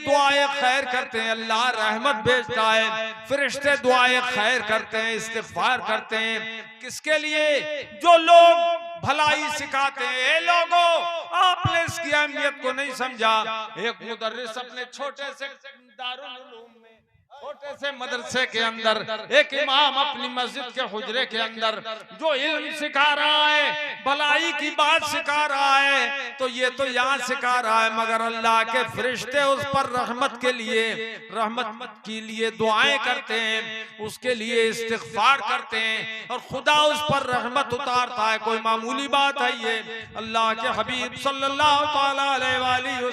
दुआए खैर करते हैं, अल्लाह रहमत भेजता है, फरिश्ते दुआए खैर करते हैं, इस्तिग़फ़ार करते हैं। किसके लिए? जो लोग भलाई सिखाते हैं। लोगों, आपने इसकी अहमियत को नहीं समझा। एक मुदर्रिस अपने छोटे से दारुल उलूम में, छोटे से मदरसे के अंदर, एक इमाम अपनी मस्जिद के हुजरे के अंदर जो इल्म सिखा रहा है, भलाई की बात सिखा रहा है, तो ये तो यहाँ सिखा रहा है, मगर अल्लाह के फरिश्ते उस पर रहमत के लिए दुआएं करते हैं, उसके लिए इस्तिग़फ़ार करते हैं, और खुदा उस पर रहमत उतारता है। कोई मामूली बात है ये? अल्लाह के हबीब सल्लल्लाहु तआला अलैहि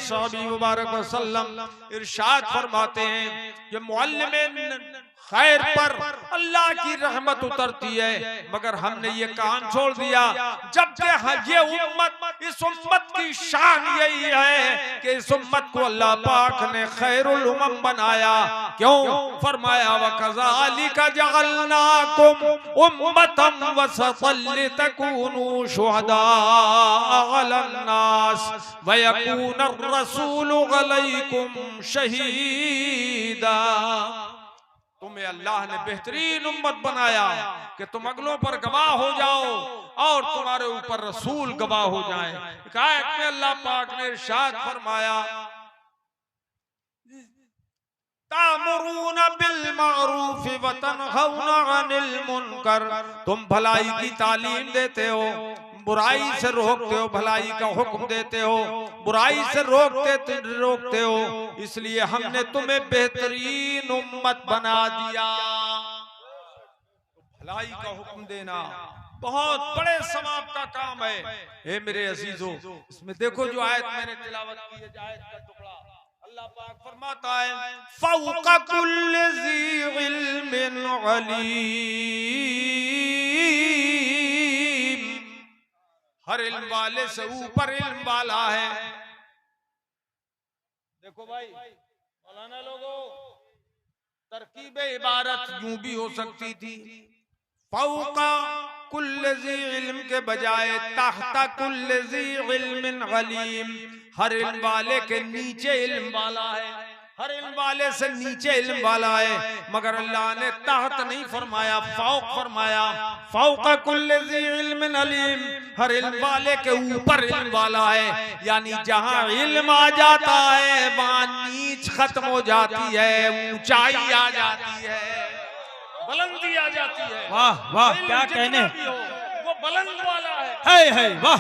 वसल्लम इरशाद फरमाते हैं कि मुअल्लिम खैर पर अल्लाह की रहमत उतरती है, मगर हमने ये काम छोड़ दिया। जबकि ये उम्मत, इस उम्मत की शान यही है कि इस उम्मत को अल्लाह पाक ने खैरुल उम्म बनाया। क्यों? फरमाया वकज़ालिका जअलनाकुम उम्मतन वसतन लितकूनू शुहदा अलन नास व यकून अर्रसूलु अलैकुम शहीदा। तुम्हें अल्लाह ने बेहतरीन उम्मत बनाया कि तुम अगलों पर गवाह हो जाओ और तुम्हारे ऊपर रसूल गवाह हो जाए। आयत में अल्लाह पाक ने इरशाद फरमाया, तामुरून बिल मारूफ व तनहौना अनिल मुनकर, तुम भलाई की तालीम देते हो, बुराई से रोकते हो, भलाई का हुक्म देते हो, बुराई से रोकते हो, इसलिए हमने तुम्हें बेहतरीन उम्मत बना दिया। भलाई का हुक्म देना बहुत बड़े सवाब का काम है। हे मेरे अजीजों, इसमें देखो जो आयत मैंने तिलावत की है, आयत का टुकड़ा, अल्लाह पाक फरमाता है फौका कुल्लि ज़ी इल्मिन अलीम, हर इल्म वाले से ऊपर इल्म वाला है। देखो भाई मौलाना लोगों, तरकीब इबारत यूं भी हो सकती थी, फौका कुल्लि ज़ी इल्म के बजाय तहता कुल्लि ज़ी इल्मिन अलीम, हर इल्म वाले के नीचे इल्म वाला है, हर इल्म वाले से नीचे इल्म वाला है। मगर अल्लाह ने तहत नहीं फरमाया, फौक फरमाया। फौका कुल्लि ज़ी इल्मिन अलीम, हर इल्म वाले के ऊपर इल्म वाला है। यानी जहाँ इल्म आ जाता है वहाँ नीच खत्म हो जाती है, ऊंचाई आ जाती है, बुलंदी आ जाती है। वाह वाह, क्या कहने, वो बुलंद वाला है। वाह।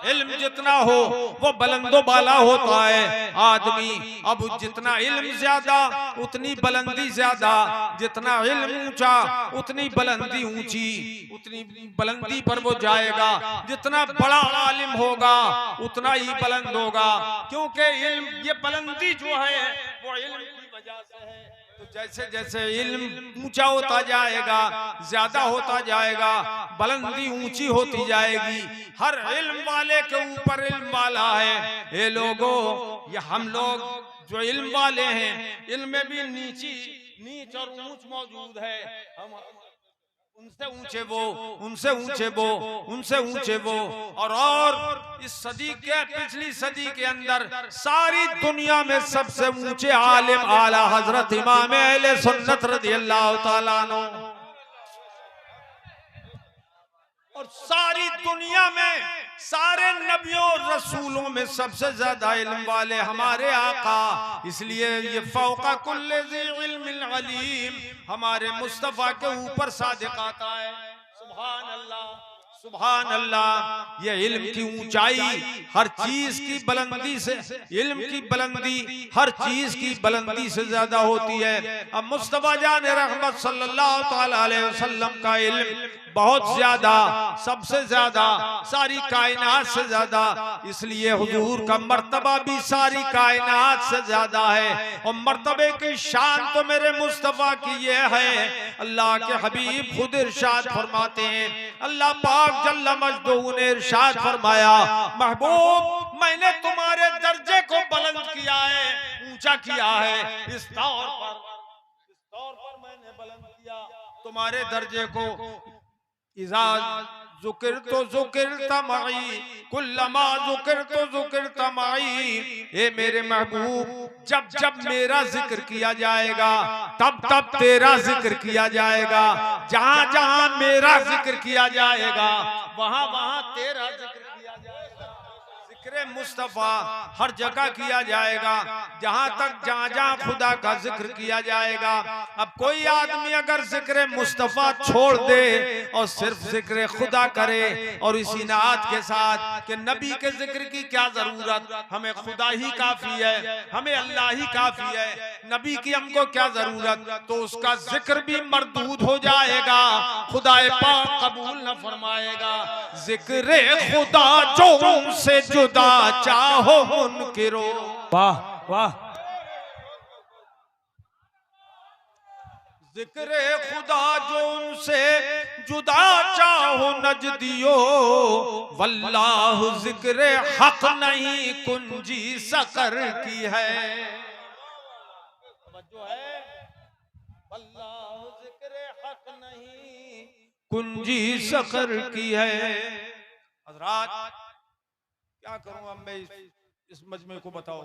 इल्म जितना हो वो बुलंदो बाला होता है। आदमी अब जितना इल्म ज्यादा उतनी बुलंदी ज्यादा, जितना इल्म ऊंचा उतनी बुलंदी ऊंची, उतनी बुलंदी पर वो जाएगा। जितना बड़ा आलिम होगा उतना ही बुलंद होगा, क्योंकि इल्म, ये बुलंदी जो है वो इल्म की वजह से है। तो जैसे जैसे इल्म ऊंचा होता जाएगा, ज्यादा होता जाएगा, बुलंदी ऊंची होती जाएगी। हर इल्म वाले के ऊपर इल्म वाला है। ये लोगों, ये हम लोग जो इल्म वाले हैं, इल्म में भी नीच और ऊंच मौजूद है। हम उनसे ऊंचे वो, उनसे ऊंचे वो, उनसे ऊंचे वो। और इस सदी के, पिछली सदी के अंदर सारी दुनिया में सबसे ऊंचे आलिम आला हजरत इमाम अहले सुन्नत रज़ियल्लाहु ताला अन्हु, और सारी दुनिया में सारे नबियों और रसूलों में सबसे ज्यादा इल्म वाले हमारे आका। इसलिए ये फौका कुल्ले ज़ी इल्मिन अलीम, हमारे मुस्तफा के ऊपर सादिक आता है। सुभान अल्लाह, सुभान अल्लाह। ये इल्म की ऊंचाई हर चीज की बुलंदी से, इल्म की बुलंदी हर चीज की बुलंदी से ज्यादा होती है। अब मुस्तफा जान रहमत सल्लल्लाहु तआला अलैहि वसल्लम का इल्म बहुत ज्यादा, सबसे ज्यादा, सारी कायनात से ज्यादा, इसलिए हुजूर का मर्तबा भी सारी कायनात से ज्यादा है। और मर्तबे की शान तो मेरे मुस्तफा की ये है, अल्लाह के हबीब खुद इरशाद फरमाते हैं, अल्लाह पाक जल्ल मजदूह ने इरशाद फरमाया, महबूब मैंने तुम्हारे दर्जे को बुलंद किया है, ऊंचा किया है। इस तौर पर मैंने बुलंद किया तुम्हारे दर्जे को। इज़ा ज़ुकिर तो ज़ुकिर तमाई कुल्लमा ज़ुकिर तो ज़ुकिर तमाई। ए मेरे महबूब, जब जब मेरा जिक्र किया जाएगा तब तब तेरा जिक्र किया जाएगा। जहां जहां मेरा जिक्र किया जाएगा वहां वहां तेरा जिक्र किया जाएगा। जिक्र मुस्तफा हर जगह किया जाएगा, जहां जहां खुदा का जिक्र किया जाएगा। अब कोई आदमी अगर जिक्र मुस्तफा छोड़ दे और सिर्फ जिक्र खुदा करे और इसी नात के साथ कि नबी के जिक्र की क्या जरूरत, हमें खुदा ही काफी है, हमें अल्लाह ही काफी है, नबी की हमको क्या जरूरत, तो उसका जिक्र भी मरदूद हो जाएगा, खुदा पाक कबूल न फरमाएगा। जिक्र खुदा जो उनसे जुदा चाहो मुनकिरो। वाह वाह। जिक्र खुदा जो उनसे जुदा चाहो नजदियो, वल्लाह जिक्र हक नहीं कुंजी सकर की है। जो है वल्लाह जिक्र हक नहीं कुंजी सकर की है। हज़रात क्या करूं अब मैं इस मजमे को, बताओ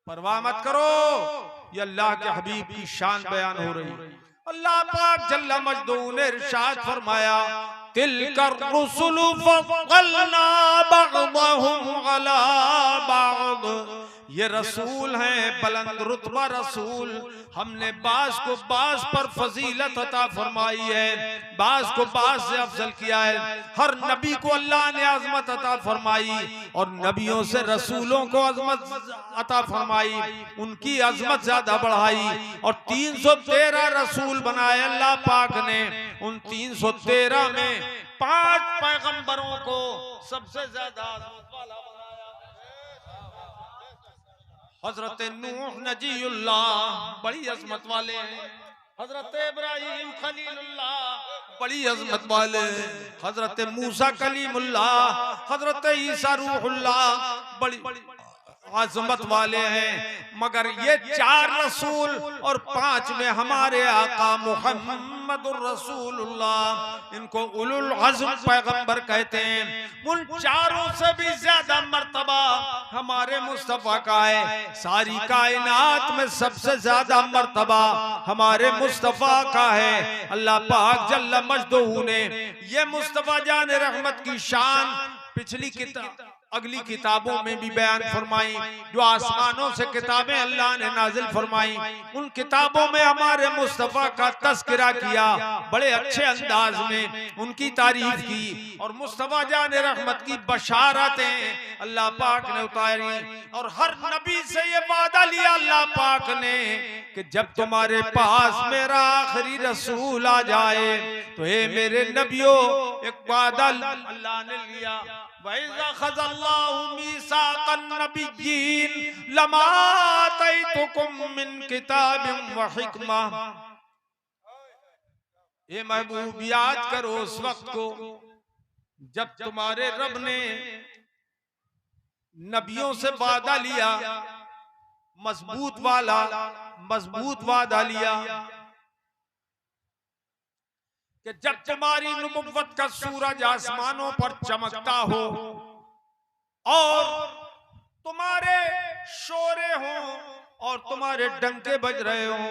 परवाह मत करो, ये अल्लाह के हबीब की शान बयान हो रही। अल्लाह पाक जल्ला मजदू ने इरशाद फरमाया, तिलकर रुसुलु फज़्ज़लना बअदहुम अला बअद। ये रसूल हैं बुलंद रुतबा रसूल, हमने बास को बास पर फजीलत अता फरमाई है, बास को बास से अफजल किया है। हर नबी को अल्लाह ने अजमत अता फरमाई और नबियों से रसूलों को अजमत अता फरमाई, उनकी अजमत ज्यादा बढ़ाई और 313 रसूल बनाए अल्लाह पाक ने। उन 313 में 5 पैगंबरों को सबसे ज्यादा अजमत वाला बनाया। हजरत नूह नजीउल्लाह बड़ी अजमत वाले हैं, हजरत इब्राहिम खलीलुल्लाह बड़ी अजमत वाले, हजरत मूसा कलीमुल्लाह, हजरत ईसा रूहुल्लाह बड़ी अजमत वाले हैं। मगर ये 4 रसूल और 5 में हमारे आका मुहम्मदुर रसूलुल्लाह, इनको उलुल अज़्म पैगंबर कहते हैं। उन 4 से भी ज्यादा मर्तबा हमारे मुस्तफा का है। सारी कायनात में सबसे ज्यादा मर्तबा हमारे मुस्तफा का है। अल्लाह पाक जल्ला मजदूहू ने ये मुस्तफा जान रहमत की शान पिछली किताब अगली किताबों में भी बयान फरमाई, जो आसमानों से किताबें अल्लाह ने नाजिल फरमाई, उन किताबों में हमारे मुस्तफा का तस्करा किया, बड़े अच्छे अंदाज में उनकी तारीफ की और मुस्तफा जान रहमत की बशारतें अल्लाह पाक ने उतारी। और हर नबी से ये वादा लिया अल्लाह पाक ने कि जब तुम्हारे पास मेरा आखिरी रसूल आ जाए तो हे मेरे नबियों, एक वादा अल्लाह ने लिया, वइज़ा ख़ज़ल्लाहु मीसाक़न नबिय्यीन लमा आतैतुकुम मिन किताबिन व हिक्मा। ये महबूब याद करो उस वक्त को जब तुम्हारे रब ने नबियों से वादा लिया, मजबूत वादा लिया कि जब तुम्हारी नबुव्वत का सूरज आसमानों पर चमकता हो और तुम्हारे शोरे हो और तुम्हारे डंके बज रहे हो,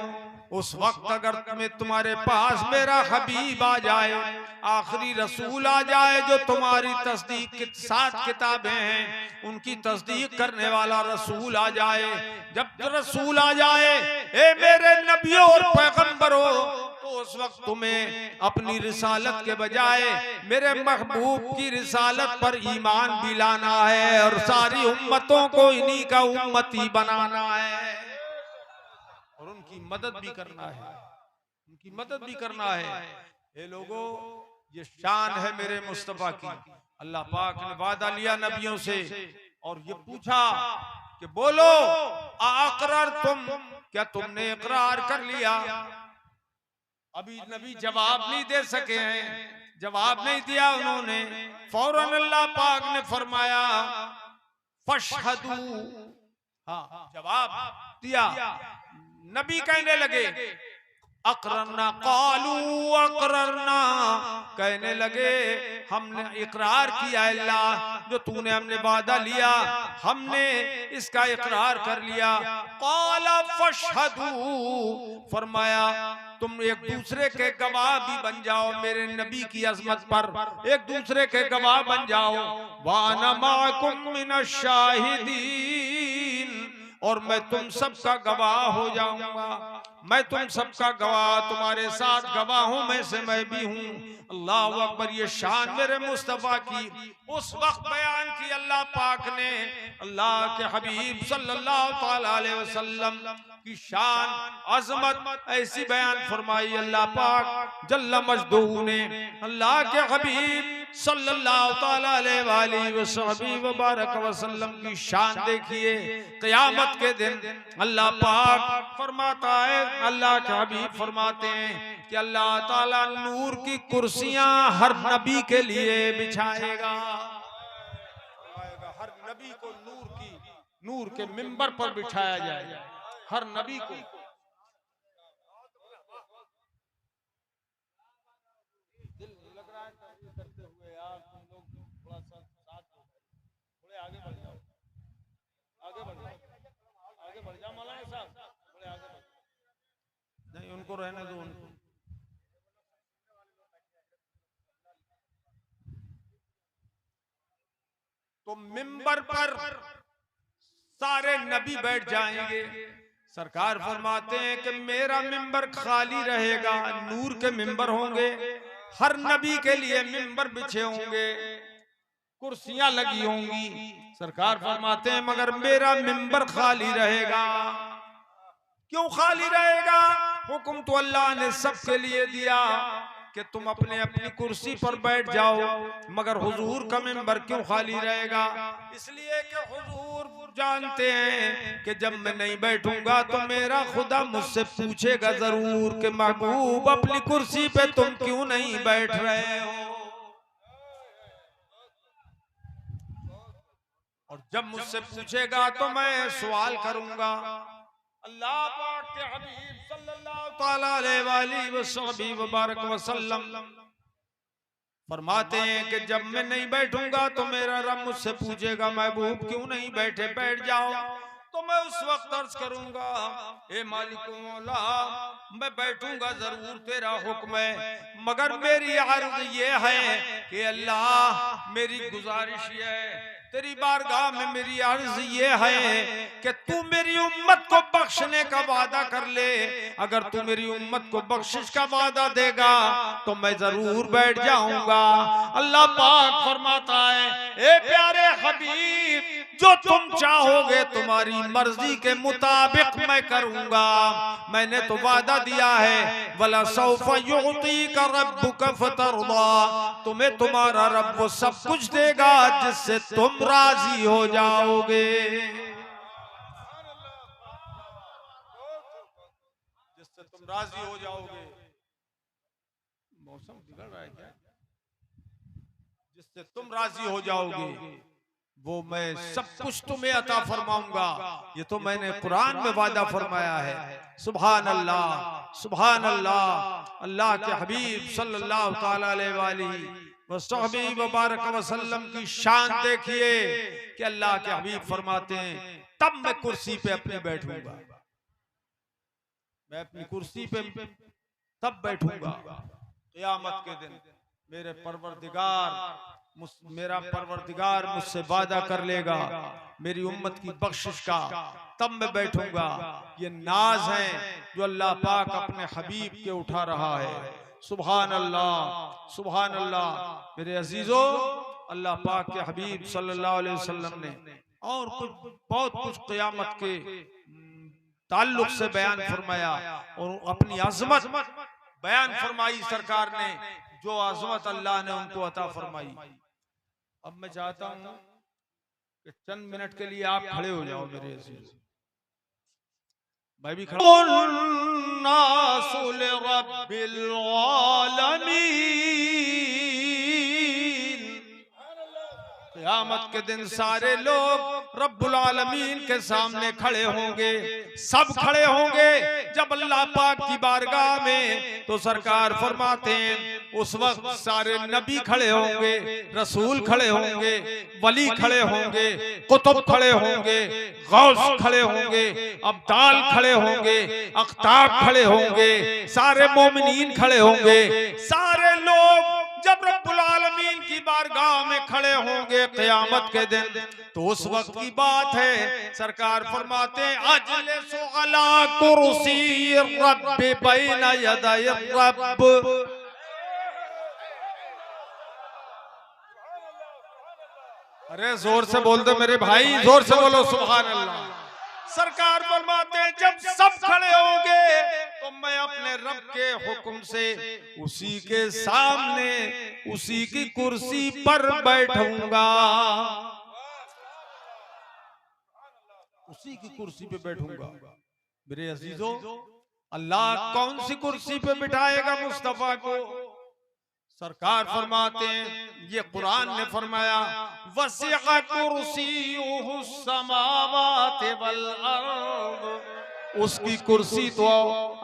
उस वक्त अगर तुम्हारे पास मेरा हबीब आ जाए, आखिरी रसूल आ जाए जो तुम्हारी तस्दीक 7 किताबें हैं उनकी तस्दीक करने वाला रसूल आ जाए, जब रसूल आ जाए ए मेरे नबियों और पैगंबरों, तो उस वक्त तुम्हें अपनी रिसालत के बजाय मेरे महबूब की रिसालत पर ईमान भी लाना है और सारी उम्मतों को इन्हीं का उम्मती बनाना है और उनकी मदद भी करना है, उनकी मदद भी करना है। ये लोगों, ये शान है मेरे मुस्तफा की। अल्लाह पाक ने वादा लिया नबियों से और ये पूछा कि बोलो अक़रर तुम, क्या तुमने इकरार कर लिया? अभी नबी जवाब नहीं दे सके हैं, जवाब नहीं दिया उन्होंने। फौरन अल्लाह पाक ने फरमाया फशहदू, हाँ जवाब दिया। नबी कहने लगे अकररना कालू अकररना, कहने लगे हमने इकरार किया अल्लाह, जो तूने हमने वादा लिया हमने इसका इकरार कर लिया। काला फशहदू, फरमाया तुम एक दूसरे के गवाह भी बन जाओ मेरे नबी की अजमत पर, एक दूसरे के गवाह बन जाओ। वाना माकुम मिनश शाहिदीन, और मैं तुम सबका गवाह हो जाऊंगा, मैं तुम सबका गवाह, तुम्हारे साथ गवाहों में से मैं भी हूँ। अल्लाह अकबर, ये शान मेरे मुस्तफा की उस वक्त बयान की अल्लाह पाक ने, अल्लाह के हबीब सल्लल्लाहु अलैहि वसल्लम की शान अजमत ऐसी बयान फरमाई अल्लाह पाक जल्ला मजदूह ने। अल्लाह के हबीब सल्लल्लाहु अलैहि वसल्लम की शान देखिए, क़यामत के दिन अल्लाह पाक फरमाता है, अल्लाह के हबीब फरमाते हैं कि अल्लाह ताला नूर की कुर्सियां हर नबी के लिए बिछाएगा। हर नबी को नूर के मिंबर पर बिठाया जाएगा, हर नबी को। आगे बढ़ जाओ, आगे बढ़ जाओ, आगे बढ़ जाओ मौलाना साहब, थोड़े आगे बढ़ जाओ। नहीं, उनको रहने दो, उनको। तो मिंबर पर सारे नबी बैठ जाएंगे। सरकार फरमाते हैं कि मेरा मिंबर खाली रहेगा, नूर के मिंबर होंगे, हर नबी के लिए मिंबर बिछे होंगे, कुर्सियां लगी होंगी। सरकार फरमाते हैं मगर मेरा मिंबर खाली रहेगा। क्यों खाली रहेगा? हुक्म तो अल्लाह ने सबके लिए दिया कि तुम अपने अपनी कुर्सी पर बैठ जाओ, मगर हुजूर का मिंबर क्यों खाली रहेगा? इसलिए कि हुजूर जानते हैं कि जब मैं नहीं बैठूंगा तो मेरा खुदा मुझसे पूछेगा जरूर कि महबूब अपनी कुर्सी पे तुम क्यों नहीं बैठ रहे हो। और जब मुझसे पूछेगा तो मैं सवाल करूंगा। अल्लाह पाक के हबीब सल्लल्लाहु अलैहि वसल्लम फरमाते हैं कि जब मैं नहीं बैठूंगा तो मेरा रब मुझसे पूछेगा महबूब क्यों नहीं बैठे, बैठ जाओ। तो मैं उस वक्त अर्ज करूंगा, ए मालिक मौला मैं बैठूंगा जरूर, तेरा हुक्म है, मगर मेरी अर्ज ये है कि अल्लाह मेरी गुजारिश ये है, तेरी बारगाह में मेरी अर्ज ये है कि तू मेरी उम्मत को बख्शने का वादा कर ले। अगर तू मेरी उम्मत को बख्शिश का वादा देगा तो मैं जरूर बैठ जाऊंगा। अल्लाह पाक फरमाता है, ए प्यारे हबीब जो तुम चाहोगे तुम्हारी मर्जी के मुताबिक मैं करूंगा। मैंने तो वादा दिया है, वला सौफा युअतीका रब्बुका फतरदा, तुम्हें तुम्हारा रब वो सब कुछ देगा जिससे तुम राजी हो जाओगे, जिससे तुम राजी हो जाओगे। मौसम बिगड़ रहा है क्या? जिससे तुम राजी हो जाओगे वो मैं सब कुछ तुम्हें अता फरमाऊंगा। ये तो मैंने कुरान में वादा फरमाया है। सुभान अल्लाह, सुभान अल्लाह। अल्लाह के हबीब सल्लल्लाहु अलैहि वसल्लम की शान देखिए कि अल्लाह के हबीब फरमाते हैं तब मैं कुर्सी पे अपनी बैठूंगा, मैं अपनी कुर्सी पे तब बैठूंगा क़यामत के दिन। मेरा परवरदिगार मुझसे वादा कर लेगा मेरी उम्मत की बख्शिश का, तब मैं बैठूंगा। ये नाज है जो अल्लाह पाक अपने हबीब के उठा रहा है। सुभान अल्लाह, सुभान अल्लाह। मेरे अजीजों, अल्लाह पाक के हबीब सल्लल्लाहु अलैहि वसल्लम ने और कुछ बहुत कुछ क़यामत के ताल्लुक से बयान फरमाया और अपनी अजमत बयान फरमाई सरकार ने, जो अजमत अल्लाह ने उनको अता फरमाई। अब मैं चाहता हूं कि चंद मिनट के लिए आप खड़े हो जाओ मेरे अजीज। मैं भी खड़ा। क़यामत के दिन सारे लोग रब्बुल आलमीन के सामने खड़े होंगे, सब खड़े होंगे जब अल्लाह पाक की बारगाह में। तो सरकार फरमाते हैं उस वक्त सारे नबी खड़े होंगे, रसूल खड़े होंगे, वली खड़े होंगे, कुतुब खड़े होंगे, गौस खड़े होंगे, अब्दाल खड़े होंगे, अख्ताब खड़े होंगे, सारे मोमिनीन खड़े होंगे। सारे लोग जब रब्बुल आलमीन की बारगाह में खड़े होंगे क़यामत के दिन, तो उस वक्त की बात है सरकार फरमाते हैं अजलिसु अला कुर्सी रब्बि बैन यदै रब्ब। अरे जोर से बोल दो मेरे भाई, जोर से बोलो सुभान अल्लाह। सरकार फरमाते हैं जब सब खड़े होंगे तो मैं अपने रब के हुक्म से उसी के सामने उसी की कुर्सी पर बैठूंगा, उसी की कुर्सी पे बैठूंगा। मेरे अजीजों, अल्लाह कौन सी कुर्सी पे बिठाएगा मुस्तफा को? सरकार फरमाते हैं ये कुरान ने फरमाया वसिअ कुर्सियुहु समावाति वल अर्द। उसकी कुर्सी तो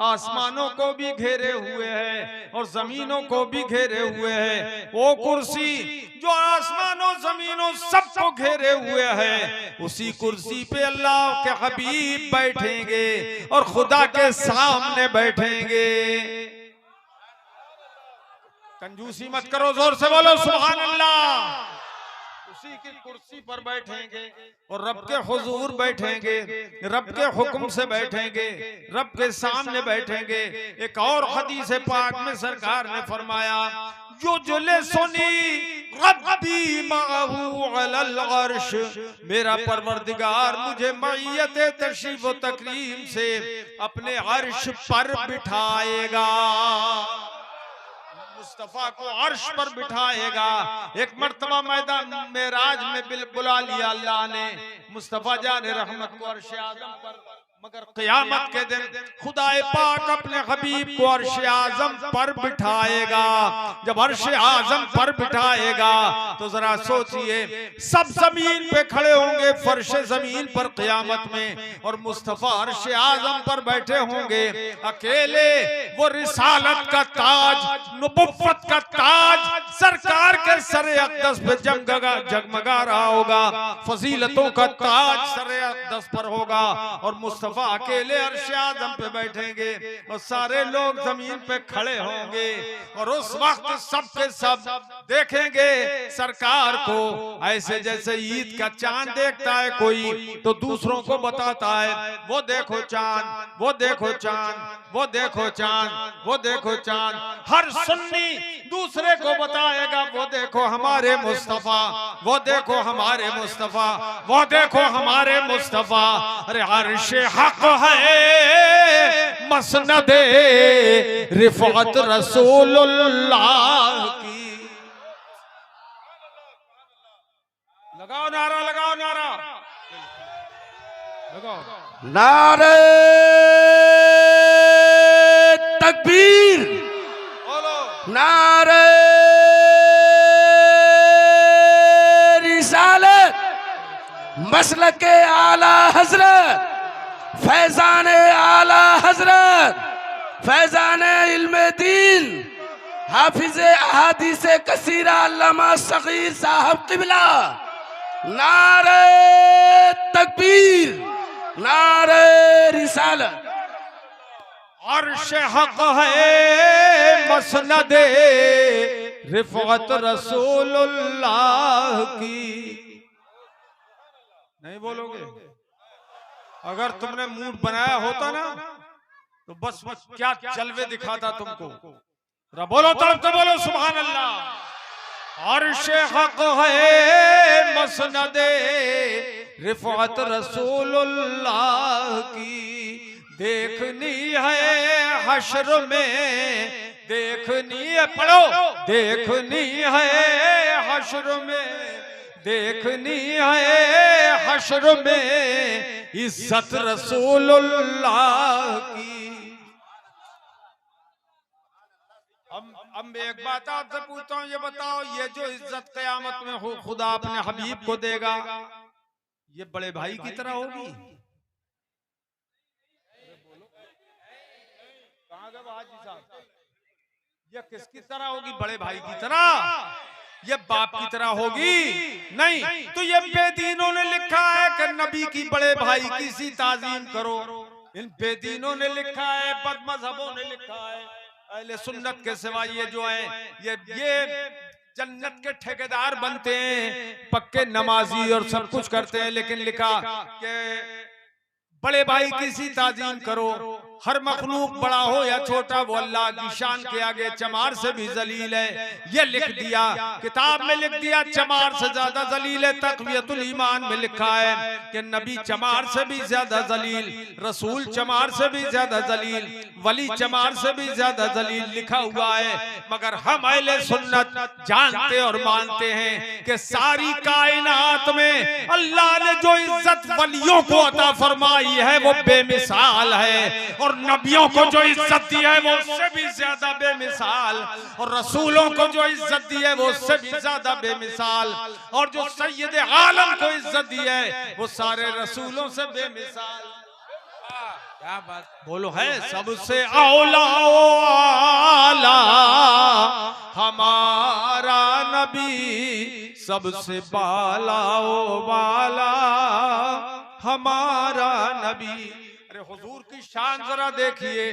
आसमानों को भी घेरे हुए है और जमीनों को भी घेरे हुए है। वो कुर्सी जो आसमानों जमीनों सबको घेरे हुए है, उसी कुर्सी पे अल्लाह के हबीब बैठेंगे और खुदा के सामने बैठेंगे। कंजूसी मत करो, जोर से बोलो सुभान अल्लाह। उसी की कुर्सी पर बैठेंगे और रब के हुजूर बैठेंगे, रब के हुक्म से बैठेंगे, रब के सामने बैठेंगे। एक और हदीस पाक में सरकार ने फरमाया जो जुले सुनी रब्बी माहू अलल अर्श, मेरा परवरदिगार मुझे मईयत तशरीफ व तकरीम से अपने अर्श पर बिठाएगा, मुस्तफा को अर्श पर बिठाएगा। एक मर्तबा मैदान मेराज में बुला लिया अल्लाह ने मुस्तफा जाने रहमत को अर्श आज़म पर, मगर क़यामत के दिन खुदाए पाक अपने हबीब को अर्श आज़म पर बिठाएगा। जब अर्श आज़म पर बिठाएगा तो जरा सोचिए सब जमीन पे खड़े होंगे फर्श जमीन पर क़यामत में, और मुस्तफा अर्श आज़म पर बैठे होंगे अकेले। वो रिसालत का ताज, नबुव्वत का ताज सरकार के सर अक़दस पे जगमगा रहा होगा, फजीलतों का ताज सर अक़दस पर होगा और मुस्तफा अकेले अर्श आज़म पे बैठेंगे और सारे लोग जमीन पे खड़े होंगे। और उस वक्त सब के सब देखेंगे सरकार को ऐसे जैसे ईद का चांद देखता है कोई तो दूसरों को बताता है वो देखो चांद, वो देखो चांद, वो देखो चांद, वो देखो चांद। हर सुन्नी दूसरे को बताएगा वो देखो हमारे मुस्तफा, वो देखो हमारे मुस्तफा, वो देखो हमारे मुस्तफा। अरे अर्श हक है मसनदे रिफअत रसूलुल्लाह की। लगाओ नारा, लगाओ नारा, लगाओ नारे तकबीर, नारे रिसालत, मसलके आला हजरत, फैजान आला हजरत, फैजान इल्म दीन, हाफिज अहादीस कसीरा अल्लामा सगीर साहब क़िबला। नारे तकबीर, नारे रिसालत। अर्श हक है मसनदे रिफअत रसूलुल्लाह की। नहीं बोलोगे? अगर तुमने मूड बनाया होता ना तो बस क्या जलवे दिखाता तुमको। बोलो तरफ तो बोलो सुभान अल्लाह। अर्श हक है मसनदे रिफअत रसूलुल्लाह की, देखनी है हश्र में, देखनी है, पढ़ो, देखनी है हश्र में, देखनी है हश्र में इज्जत रसूलुल्लाह की। अब मैं एक बात आपसे पूछता हूँ, ये बताओ, ये जो इज्जत क़यामत में हो खुदा अपने हबीब को देगा, ये बड़े भाई की तरह होगी? कहाँ गए हाजी साहब? ये किसकी तरह होगी? बड़े भाई की तरह? ये बाप की तरह होगी? नहीं। तो ये बेदीनों ने लिखा है कि नबी की बड़े भाई की सी ताजीम करो। इन बेदीनों ने लिखा है, बदमज़हबों ने लिखा है। अहले सुन्नत के सिवा ये जो है ये जन्नत के ठेकेदार बनते हैं, पक्के नमाजी और सब कुछ करते हैं, लेकिन लिखा कि बड़े भाई की सी ताजीम करो। हर मखलूक बड़ा हो या छोटा, वो अल्लाह की शान के आगे चमार से भी जलील है। ये लिख दिया, किताब में लिख दिया चमार से ज्यादा जलील है। तक़वियतुल ईमान में लिखा है कि नबी चमार से भी ज्यादा जलील, रसूल चमार से भी ज्यादा जलील, वली चमार से भी ज्यादा जलील लिखा हुआ है। मगर हम अहले सुन्नत जानते और मानते हैं कि सारी कायनात में अल्लाह ने जो इज्जत वलियों को अता फरमाई है वो बेमिसाल है, और नबियों को जो इज्जत दी है वो उससे भी ज्यादा बेमिसाल, और रसूलों को जो इज्जत दी है वो उससे भी ज्यादा बेमिसाल, और जो सैयद आलम को इज्जत दी है वो सारे रसूलों से बेमिसाल। क्या बात बोलो है? सबसे औला आला हमारा नबी, सबसे बाला ओ बाला हमारा नबी। अरे हुजूर की शान जरा देखिए,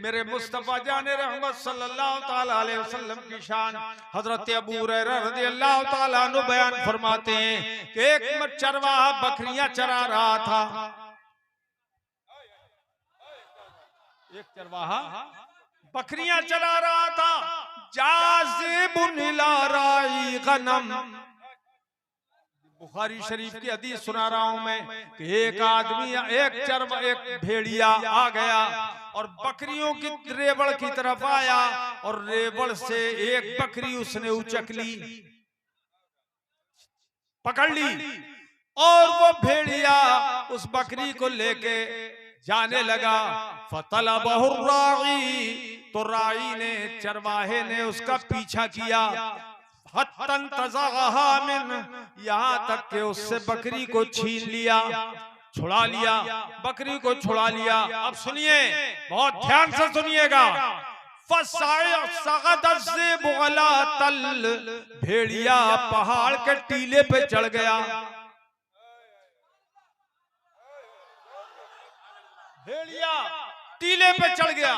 मेरे मुस्तफा जाने रहमत सल्लल्लाहु ताला अलैहि वसल्लम की शान। हजरत अबू हुरैरा रज़ियल्लाहु ताला अन्हु बयान फरमाते हैं कि एक चरवाहा बकरियां चरा रहा था। एक चरवाहा बकरियां चरा रहा था। जाज़िबुन इला राई गनम, बुखारी शरीफ की हदीस सुना रहा हूं मैं कि एक आदमी, एक भेड़िया आ गया और बकरियों की रेवड़ की तरफ आया, और रेवड़ से एक बकरी उसने उचक ली, पकड़ ली, और वो भेड़िया उस बकरी को लेके जाने लगा। फतलबहु राई, तो राई ने, चरवाहे ने उसका पीछा किया। हत्तन तज़अहा मिन, यहाँ तक के उससे बकरी को छीन लिया, छुड़ा लिया, बकरी को छुड़ा लिया। अब सुनिए, बहुत ध्यान से सुनिएगा। भेड़िया पहाड़ के टीले पे चढ़ गया। भेड़िया टीले पे चढ़ गया।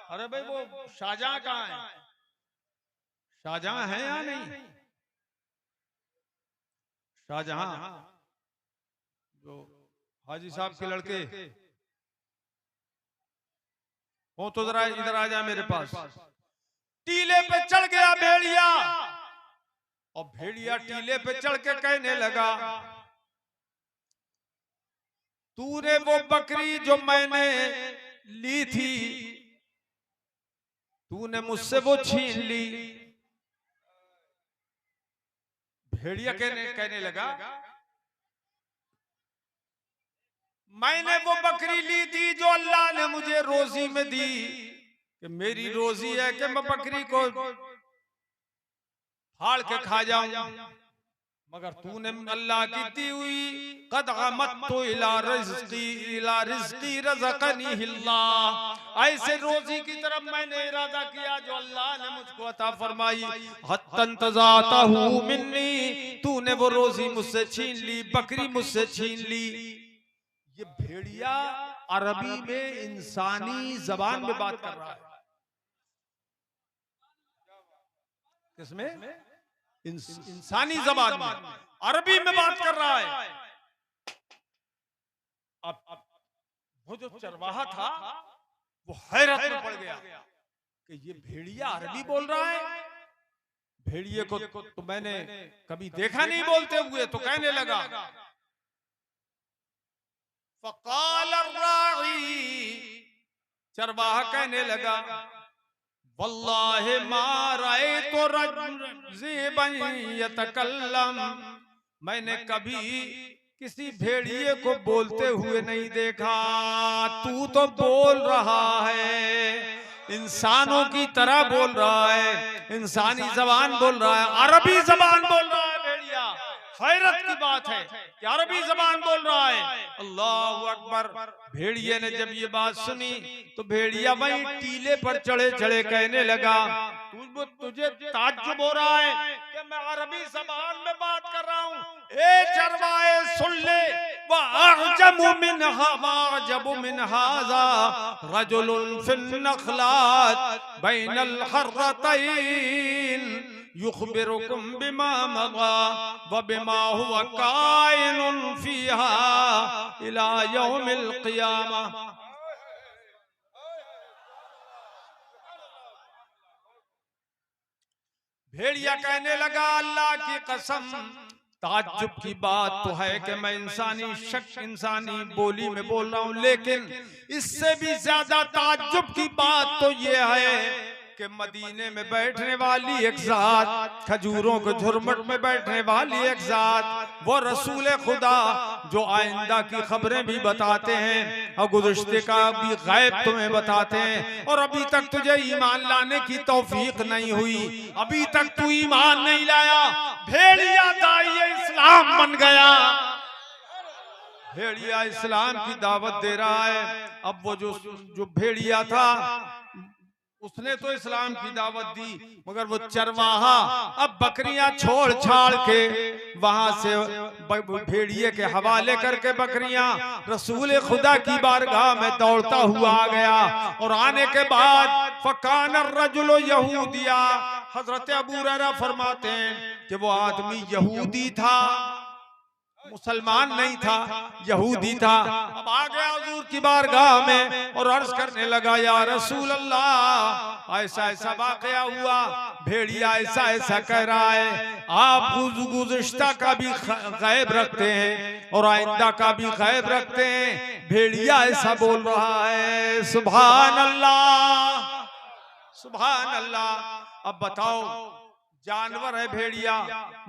अरे भाई वो शाहजहां कहाँ है? शाहजहां है या नहीं? शाहजहां जो हाजी साहब के लड़के हो, तो जरा इधर आ जाए मेरे पास। टीले पे चढ़ गया भेड़िया, और भेड़िया टीले पे चढ़ के कहने लगा, तूने वो बकरी जो मैंने ली थी, तूने मुझसे वो छीन ली। भेड़िया कहने लगा, मैंने वो बकरी ली थी जो अल्लाह ने मुझे रोजी में दी, कि मेरी रोजी है कि मैं बकरी को फाड़ के खा जाऊं, मगर तूने अल्लाह की दी हुई कद अमत्तु इला रिज़्क़ी रज़क़नीहिल्लाह, ऐसे रोजी की तरफ मैंने इरादा किया जो अल्लाह ने मुझको अता फरमाई। हत्तन तज़ातहु मिन्नी, तूने वो रोजी मुझसे छीन ली, बकरी मुझसे छीन ली। ये भेड़िया अरबी में इंसानी जबान में बात कर रहा है। किसमें? इंसानी जबान में, अरबी में बात कर रहा है। अब वो जो चरवाहा था वो हैरत में पड़ गया कि ये भेड़िया अरबी बोल रहा है। भेड़िए को तो मैंने कभी देखा नहीं बोलते हुए, तो कहने लगा, फ़क़ाल अर्राई, चरवाहा कहने लगा, वल्लाहि मा रअयतु रज़ीबन यतकल्लम, मैंने कभी किसी भेड़िए को बोलते हुए नहीं देखा, तू तो बोल रहा है। इंसानों की तरह बोल रहा है, इंसानी जबान बोल रहा है, अरबी जबान बोल रहा है भेड़िया। हैरत की बात है कि अरबी जबान बोल रहा है। अल्लाह अकबर। भेड़िए ने जब ये बात सुनी तो भेड़िया वहीं टीले पर चढ़े चढ़े कहने लगा, तुझे ताज्जुब हो रहा है कि मैं अरबी जबान में बात कर रहा हूँ? ए चरवाए सुन ले, वअअजमु मिनहा वअअजबु मिन हाज़ा रजुलुन फिन नखलात बैनल हर्रतैन युखबिरुकुम बिमा मज़ा व बिमा हुवा काइनुन फीहा इला यौमिल क़ियामा। भेड़िया कहने लगा, अल्लाह की कसम, ताज्जुब की बात तो है कि मैं इंसानी बोली में बोल रहा हूँ, लेकिन इससे भी ज्यादा ताज्जुब की बात तो ये है कि मदीने में बैठने वाली एक जात, खजूरों के झुरमुट में बैठने वाली एक जात, वो रसूल खुदा जो आइंदा की खबरें भी बताते हैं और गुज़श्ते का भी गैब तुम्हें बताते हैं, और अभी तक तुझे ईमान लाने की तौफीक नहीं हुई, अभी तक तू ईमान नहीं लाया। भेड़िया दाइए इस्लाम बन गया, भेड़िया इस्लाम की दावत दे रहा है। अब वो जो भेड़िया था उसने तो इस्लाम की दावत दी, मगर वो चरवाहा अब बकरियां छोड़ छाड़ के वहां से भेड़िए के हवाले करके बकरियां रसूल खुदा की बारगाह में दौड़ता हुआ आ गया। और आने के बाद फकान रजुल यहूदिया, हजरत अबू हुरैरा फरमाते हैं कि वो आदमी यहूदी था, मुसलमान नहीं था, यहूदी था। अब आ गया हुजूर की बारगाह में और अर्ज करने लगा, या रसूल अल्लाह, ऐसा ऐसा वाकया हुआ, भेड़िया ऐसा ऐसा कह रहा है, आप गुज़श्ता का भी गैब रखते हैं और आइंदा का भी गैब रखते हैं, भेड़िया ऐसा बोल रहा है। सुभान अल्लाह, सुभान अल्लाह। अब बताओ, जानवर है भेड़िया,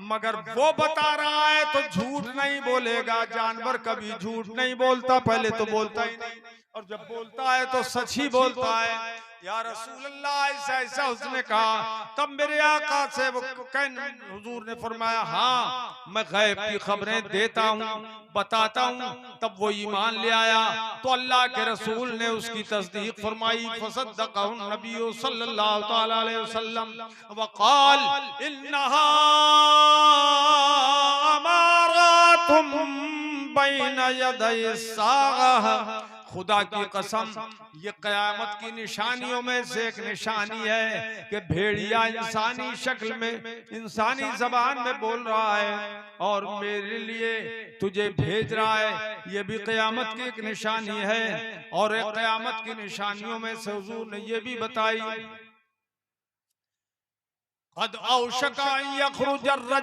मगर वो बता रहा है तो झूठ नहीं बोलेगा। जानवर कभी झूठ नहीं बोलता, पहले तो बोलता ही नहीं, और जब बोलता है तो सच ही बोलता है। या रसूल अल्लाह, ऐसा ऐसा उसने कहा। तब मेरे आका से हुजूर ने फरमाया, हाँ मैं गैब की खबरें देता हूँ, बताता हूँ। तब वो ईमान ले आया तो अल्लाह के रसूल ने उसकी तस्दीक फरमाई। फसद्दक़हु नबी सल्लल्लाहु तआला अलैहि वसल्लम वक़ाल इन्नहा अमारातुम बैन यदै साअह। खुदा की कसम, ये कयामत की निशानियों में से एक निशानी है कि भेड़िया इंसानी शक्ल में, इंसानी जबान में बोल रहा है और मेरे लिए तुझे भेज रहा है। ये भी कयामत की एक निशानी है। और एक कयामत की निशानियों में से हुजूर ने ये भी बताई, क़द औशका अन यख़रुज